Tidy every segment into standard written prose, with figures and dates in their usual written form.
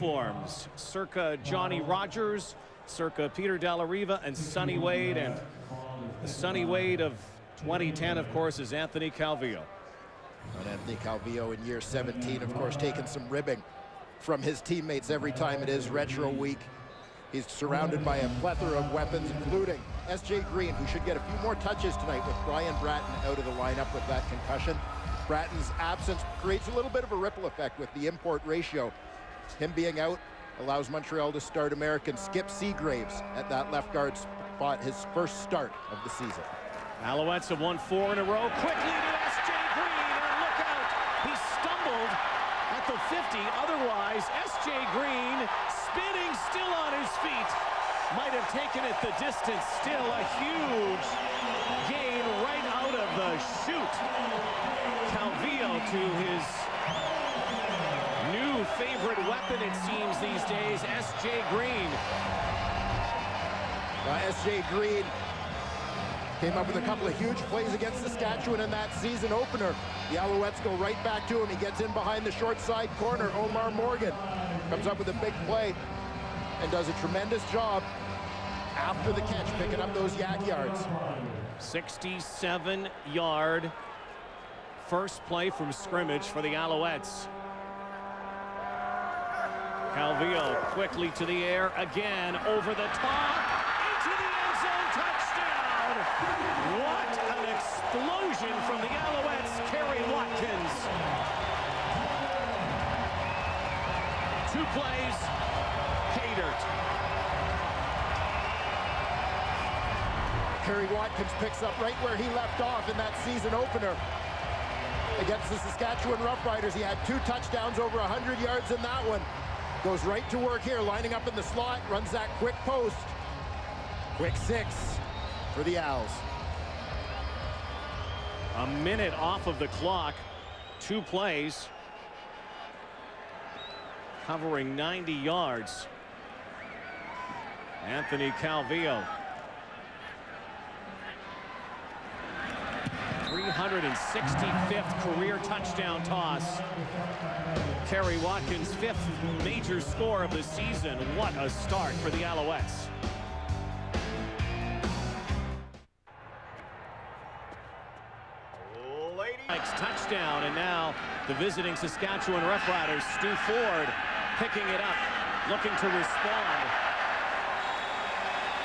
uniforms, circa Johnny Rogers, circa Peter Dallariva, and Sonny Wade. And the Sonny Wade of 2010, of course, is Anthony Calvillo. And Anthony Calvillo in year 17, of course, taking some ribbing from his teammates every time it is retro week. He's surrounded by a plethora of weapons, including S.J. Green, who should get a few more touches tonight with Brian Bratton out of the lineup with that concussion. Bratton's absence creates a little bit of a ripple effect with the import ratio. Him being out allows Montreal to start American Skip Seagraves at that left guard spot, his first start of the season. Alouettes have won 4 in a row. Quickly to S.J. Green, and look out! He stumbled at the 50. Otherwise, S.J. Green, spinning, still on his feet, might have taken it the distance. Still a huge gain right out of the chute. Calvillo to his new favorite weapon, it seems these days, S.J. Green. S.J. Green came up with a couple of huge plays against Saskatchewan in that season opener. The Alouettes go right back to him. He gets in behind the short side corner. Omar Morgan comes up with a big play and does a tremendous job after the catch, picking up those yak yards. 67-yard first play from scrimmage for the Alouettes. Calvillo quickly to the air again, over the top, into the end zone, touchdown! What an explosion from the Alouettes, Kerry Watkins. 2 plays, pay dirt. Kerry Watkins picks up right where he left off in that season opener against the Saskatchewan Roughriders. He had 2 touchdowns, over 100 yards in that one. Goes right to work here, lining up in the slot, runs that quick post. Quick 6 for the Owls. A minute off of the clock, 2 plays, covering 90 yards. Anthony Calvillo. 365th career touchdown toss. Kerry Watkins' 5th major score of the season. What a start for the Alouettes. Touchdown, and now the visiting Saskatchewan Roughriders, Stu Ford, picking it up, looking to respond.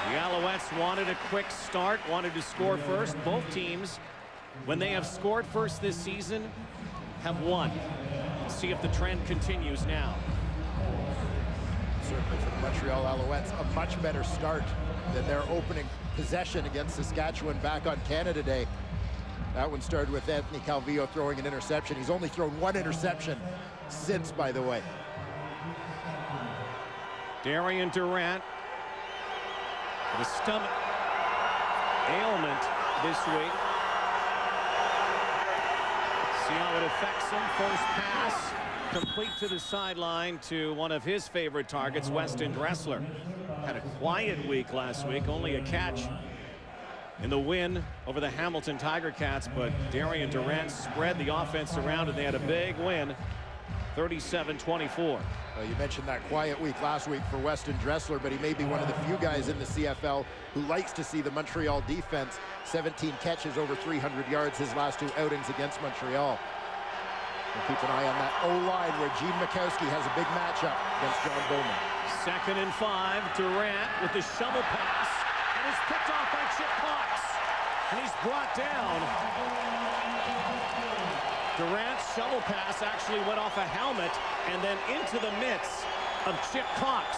The Alouettes wanted a quick start, wanted to score first. Both teams, when they have scored first this season, have won. Let's see if the trend continues now. Certainly for the Montreal Alouettes, a much better start than their opening possession against Saskatchewan back on Canada Day. That one started with Anthony Calvillo throwing an interception. He's only thrown 1 interception since, by the way. Darian Durant, the stomach ailment this week. See how it affects him. First pass complete to the sideline to one of his favorite targets, Weston Dressler. Had a quiet week last week, only a catch in the win over the Hamilton Tiger Cats, but Darian Durant spread the offense around and they had a big win, 37-24. Well, you mentioned that quiet week last week for Weston Dressler, but he may be one of the few guys in the CFL who likes to see the Montreal defense. 17 catches, over 300 yards his last 2 outings against Montreal. We'll keep an eye on that O-line where Gene Mikowski has a big matchup against John Bowman. 2nd and 5, Durant with the shovel pass, and is picked off by Chip Cox. And he's brought down. Durant's shovel pass actually went off a helmet and then into the midst of Chip Cox.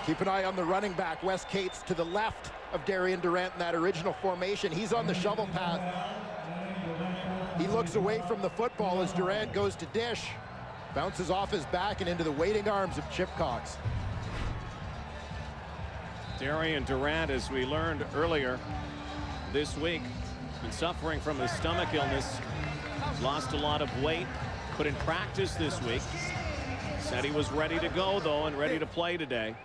Keep an eye on the running back, Wes Cates, to the left of Darian Durant in that original formation. He's on the shovel path. He looks away from the football as Durant goes to dish. Bounces off his back and into the waiting arms of Chip Cox. Darian Durant, as we learned earlier this week, has been suffering from a stomach illness. Lost a lot of weight. Couldn't practice this week. Said he was ready to go, though, and ready to play today.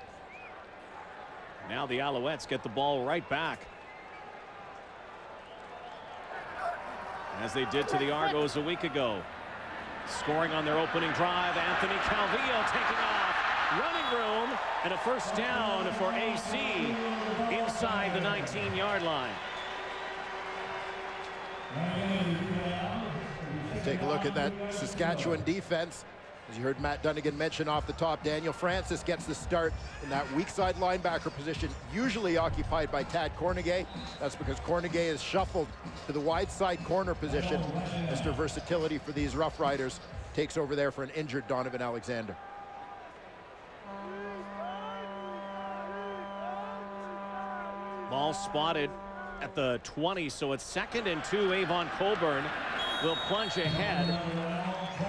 Now the Alouettes get the ball right back. as they did to the Argos a week ago. Scoring on their opening drive, Anthony Calvillo taking off. Running room and a first down for AC inside the 19-yard line. Take a look at that Saskatchewan defense. As you heard Matt Dunnigan mention off the top, Daniel Francis gets the start in that weak side linebacker position, usually occupied by Tad Cornegay. That's because Cornegay is shuffled to the wide side corner position. Mr. Versatility for these Rough Riders takes over there for an injured Donovan Alexander. Ball spotted at the 20, so it's 2nd and 2. Avon Colburn will plunge ahead,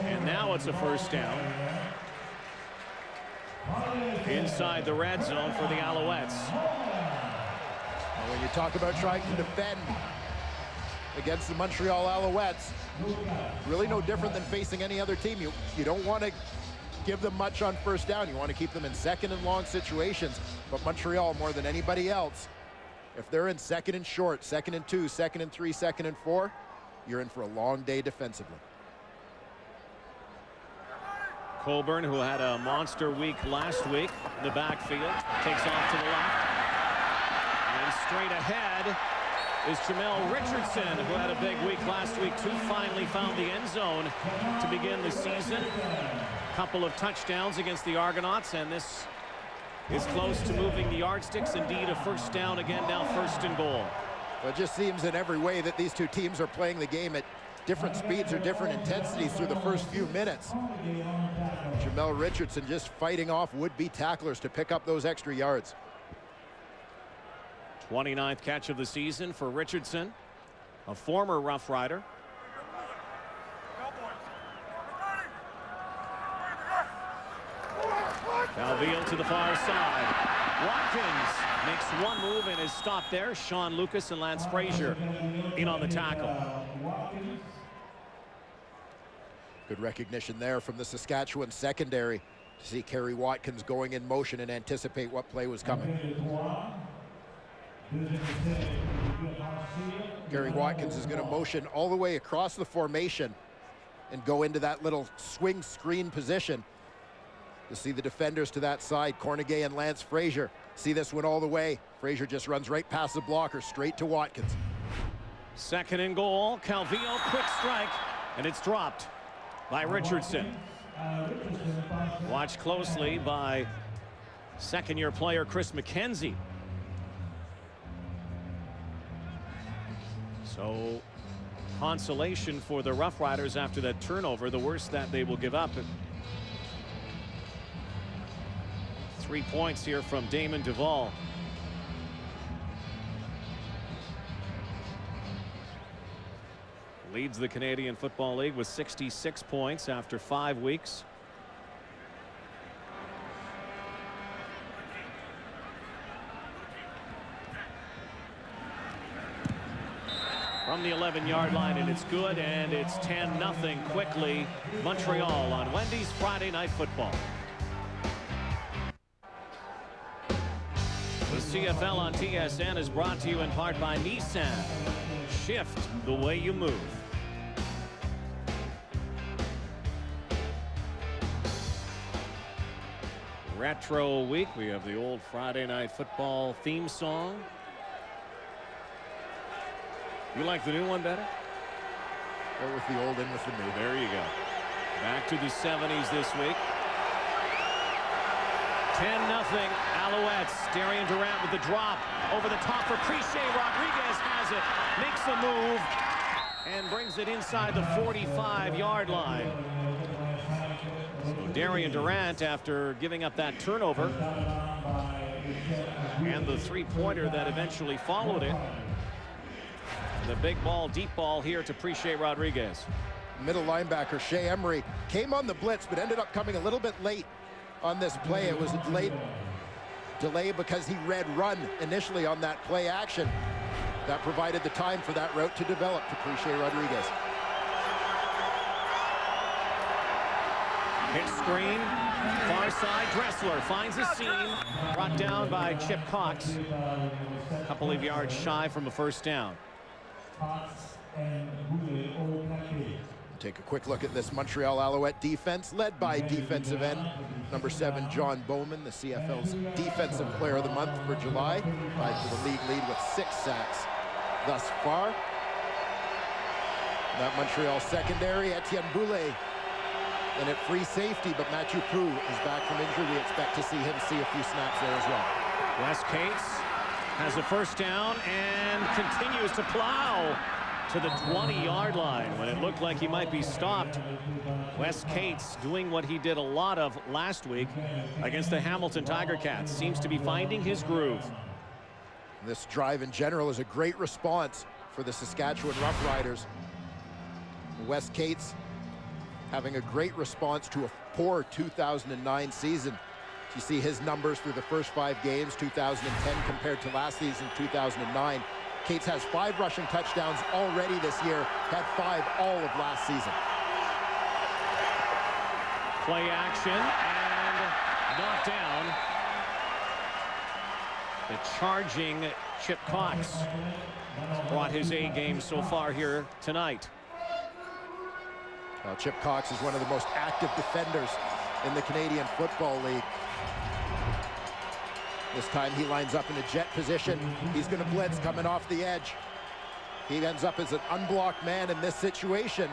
and now it's a first down inside the red zone for the Alouettes. And when you talk about trying to defend against the Montreal Alouettes, really no different than facing any other team. You don't want to give them much on first down. You want to keep them in 2nd and long situations. But Montreal, more than anybody else, if they're in 2nd and short, 2nd and 2, 2nd and 3, 2nd and 4, you're in for a long day defensively. Colburn, who had a monster week last week in the backfield, takes off to the left. And straight ahead is Jamel Richardson, who had a big week last week too. Finally found the end zone to begin the season. Couple of touchdowns against the Argonauts, and this is close to moving the yardsticks. Indeed, a first down again, now 1st and goal. Well, it just seems in every way that these two teams are playing the game at different speeds or different intensities through the first few minutes. Jamel Richardson just fighting off would-be tacklers to pick up those extra yards. 29th catch of the season for Richardson, a former Rough Rider. Calvillo to the far side. Watkins makes one move and is stopped there. Sean Lucas and Lance Frazier in on the tackle. Good recognition there from the Saskatchewan secondary to see Kerry Watkins going in motion and anticipate what play was coming. Kerry Watkins is going to motion all the way across the formation and go into that little swing screen position to see the defenders to that side. Cornegay and Lance Frazier see this one all the way. Frazier just runs right past the blocker, straight to Watkins. 2nd and goal. Calvillo, quick strike, and it's dropped by Richardson. Watched closely by 2nd-year player Chris McKenzie. So consolation for the Rough Riders after that turnover, the worst that they will give up. 3 points here from Damon Duvall. Leads the Canadian Football League with 66 points after 5 weeks. From the 11-yard line, and it's good, and it's 10-0 quickly. Montreal on Wendy's Friday Night Football. The CFL on TSN is brought to you in part by Nissan. Shift the way you move. Retro week. We have the old Friday Night Football theme song. You like the new one better? Go with the old and with the new. There you go. Back to the 70s this week. 10-0 Alouettes. Darian Durant with the drop over the top for Preche. Rodriguez has it, makes a move, and brings it inside the 45-yard line. So Darian Durant, after giving up that turnover and the three-pointer that eventually followed it, the big ball, deep ball here to Preche Rodriguez. Middle linebacker Shea Emery came on the blitz, but ended up coming a little bit late on this play. It was a delay because he read run initially on that play action. That provided the time for that route to develop to Preche Rodriguez. Hit screen, far side, Dressler finds a seam, brought down by Chip Cox. A couple of yards shy from a first down. Take a quick look at this Montreal Alouette defense, led by defensive end number 7, John Bowman, the CFL's Defensive Player of the Month for July, tied for the league lead with 6 sacks thus far. That Montreal secondary, Etienne Boulay, and at free safety, but Mathieu Prou is back from injury. We expect to see him see a few snaps there as well. Wes Cates has a first down and continues to plow to the 20-yard line when it looked like he might be stopped. Wes Cates doing what he did a lot of last week against the Hamilton Tiger Cats. Seems to be finding his groove. This drive in general is a great response for the Saskatchewan Roughriders. Wes Cates having a great response to a poor 2009 season. You see his numbers through the first 5 games, 2010 compared to last season, 2009. Cates has 5 rushing touchdowns already this year, had 5 all of last season. Play action and knocked down. The charging Chip Cox brought his A game so far here tonight. Well, Chip Cox is one of the most active defenders in the Canadian Football League. This time he lines up in a jet position. He's going to blitz coming off the edge. He ends up as an unblocked man in this situation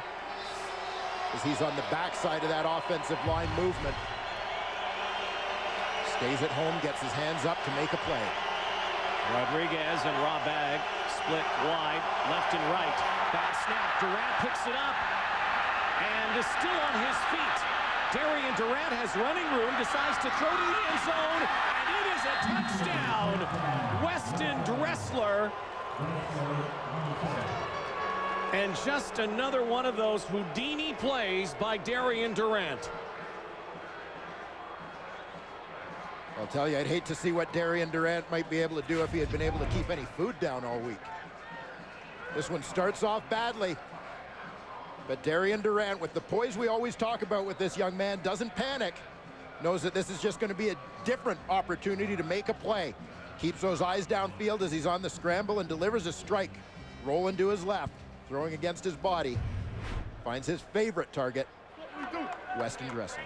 as he's on the backside of that offensive line movement. Stays at home, gets his hands up to make a play. Rodriguez and Robag split wide, left and right. Bad snap. Durant picks it up and is still on his feet. Darian Durant has running room, decides to throw to the end zone, and it is a touchdown. Weston Dressler. And just another one of those Houdini plays by Darian Durant. I'll tell you, I'd hate to see what Darian Durant might be able to do if he had been able to keep any food down all week. This one starts off badly. But Darian Durant, with the poise we always talk about with this young man, doesn't panic. Knows that this is just going to be a different opportunity to make a play. Keeps those eyes downfield as he's on the scramble and delivers a strike. Rolling to his left, throwing against his body. Finds his favorite target, Weston Dressler.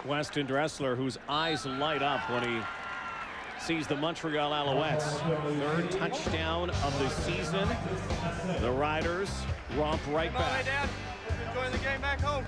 Weston Dressler, whose eyes light up when he sees the Montreal Alouettes. 3rd touchdown of the season. The Riders romp right back. Hey, Dad. Enjoying the game back home.